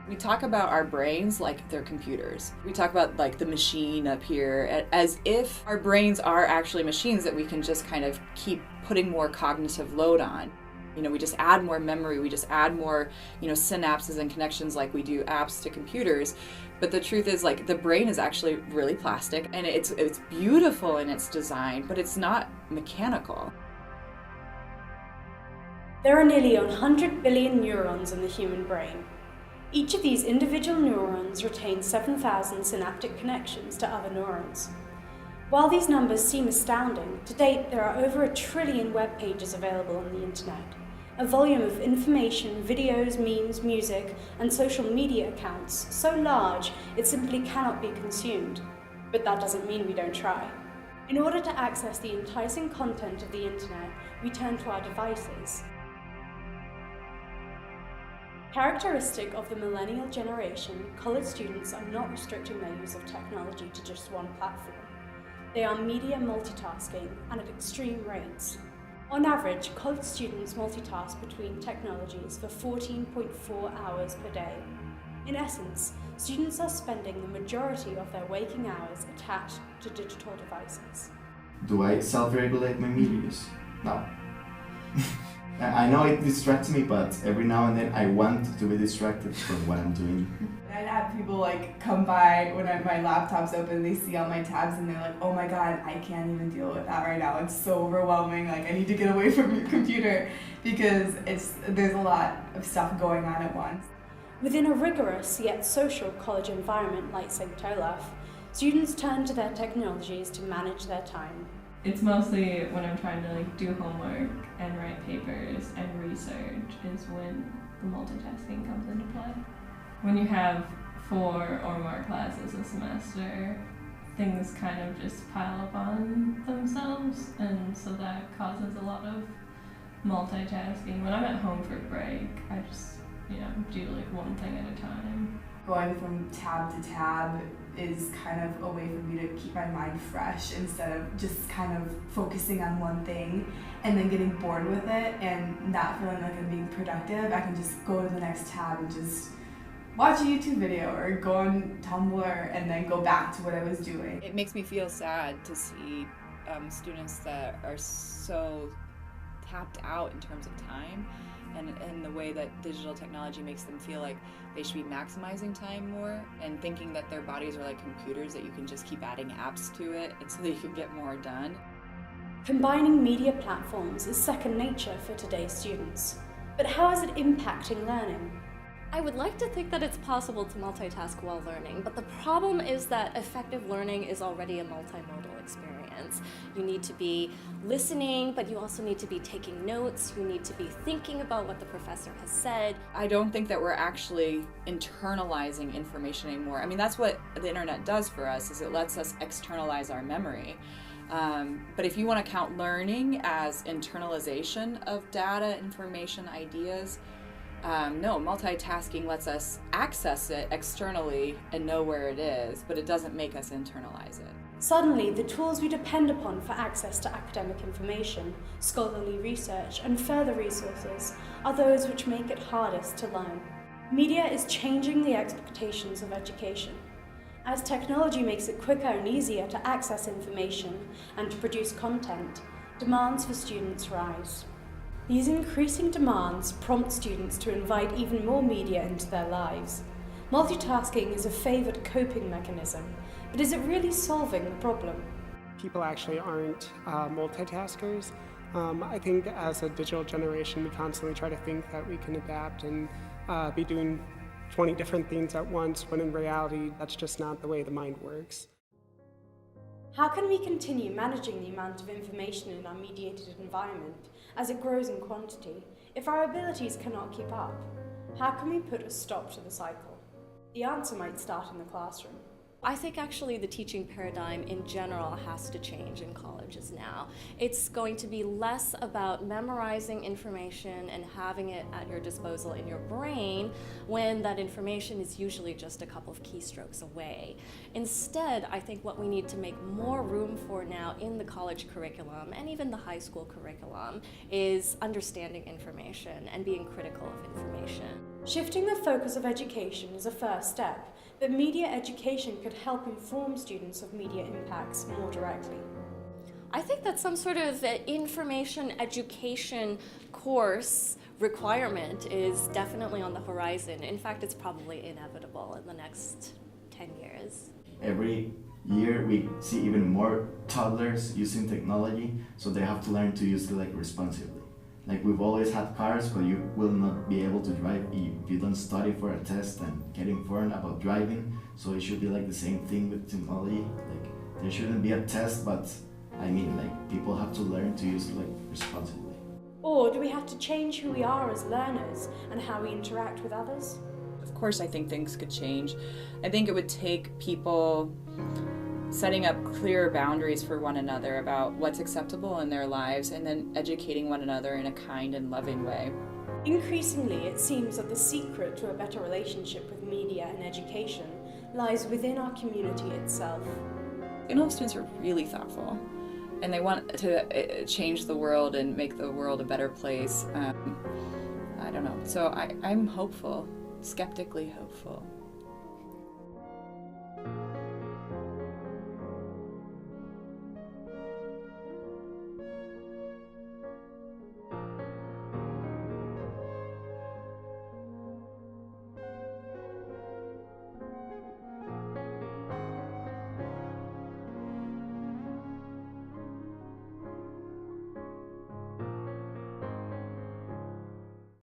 We talk about our brains like they're computers. We talk about like the machine up here as if our brains are actually machines that we can just kind of keep putting more cognitive load on. We just add more memory, we just add more, synapses and connections like we do apps to computers. But the truth is, like, the brain is actually really plastic and it's beautiful in its design, but it's not mechanical. There are nearly 100 billion neurons in the human brain. Each of these individual neurons retains 7,000 synaptic connections to other neurons. While these numbers seem astounding, to date there are over 1 trillion web pages available on the internet, a volume of information, videos, memes, music, and social media accounts so large it simply cannot be consumed. But that doesn't mean we don't try. In order to access the enticing content of the internet, we turn to our devices. Characteristic of the millennial generation, college students are not restricting their use of technology to just one platform. They are media multitasking and at extreme rates. On average, college students multitask between technologies for 14.4 hours per day. In essence, students are spending the majority of their waking hours attached to digital devices. Do I self-regulate my media use? No. I know it distracts me, but every now and then I want to be distracted from what I'm doing. I'd have people like come by when my laptop's open, they see all my tabs and they're like, oh my god, I can't even deal with that right now. It's so overwhelming, like I need to get away from your computer because there's a lot of stuff going on at once. Within a rigorous yet social college environment like St. Olaf, students turn to their technologies to manage their time. It's mostly when I'm trying to do homework and write papers and research is when the multitasking comes into play. When you have 4 or more classes a semester, things kind of just pile up on themselves, and so that causes a lot of multitasking. When I'm at home for break, I just, do one thing at a time. Going from tab to tab is kind of a way for me to keep my mind fresh instead of just kind of focusing on one thing and then getting bored with it and not feeling like I'm being productive. I can just go to the next tab and just watch a YouTube video or go on Tumblr and then go back to what I was doing. It makes me feel sad to see students that are so tapped out in terms of time and the way that digital technology makes them feel like they should be maximizing time more and thinking that their bodies are like computers that you can just keep adding apps to it and so that you can get more done. Combining media platforms is second nature for today's students. But how is it impacting learning? I would like to think that it's possible to multitask while learning, but the problem is that effective learning is already a multimodal experience. You need to be listening, but you also need to be taking notes. You need to be thinking about what the professor has said. I don't think that we're actually internalizing information anymore. I mean, that's what the internet does for us, is it lets us externalize our memory. But if you want to count learning as internalization of data, information, ideas, no, multitasking lets us access it externally and know where it is, but it doesn't make us internalize it. Suddenly, the tools we depend upon for access to academic information, scholarly research, and further resources are those which make it hardest to learn. Media is changing the expectations of education. As technology makes it quicker and easier to access information and to produce content, demands for students rise. These increasing demands prompt students to invite even more media into their lives. Multitasking is a favoured coping mechanism, but is it really solving the problem? People actually aren't multitaskers. I think as a digital generation, we constantly try to think that we can adapt and be doing 20 different things at once, when in reality, that's just not the way the mind works. How can we continue managing the amount of information in our mediated environment as it grows in quantity if our abilities cannot keep up? How can we put a stop to the cycle? The answer might start in the classroom. I think actually the teaching paradigm in general has to change in colleges now. It's going to be less about memorizing information and having it at your disposal in your brain when that information is usually just a couple of keystrokes away. Instead, I think what we need to make more room for now in the college curriculum and even the high school curriculum is understanding information and being critical of information. Shifting the focus of education is a first step, but media education could help inform students of media impacts more directly. I think that some sort of information education course requirement is definitely on the horizon. In fact, it's probably inevitable in the next 10 years. Every year we see even more toddlers using technology, so they have to learn to use it responsibly. Like we've always had cars, but you will not be able to drive if you don't study for a test and get informed about driving. So it should be the same thing with technology. There shouldn't be a test, but people have to learn to use it responsibly. Or do we have to change who we are as learners and how we interact with others? Of course, I think things could change. I think it would take people setting up clear boundaries for one another about what's acceptable in their lives and then educating one another in a kind and loving way. Increasingly, it seems that the secret to a better relationship with media and education lies within our community itself. Millennial students are really thoughtful and they want to change the world and make the world a better place. I don't know. So I'm hopeful, skeptically hopeful.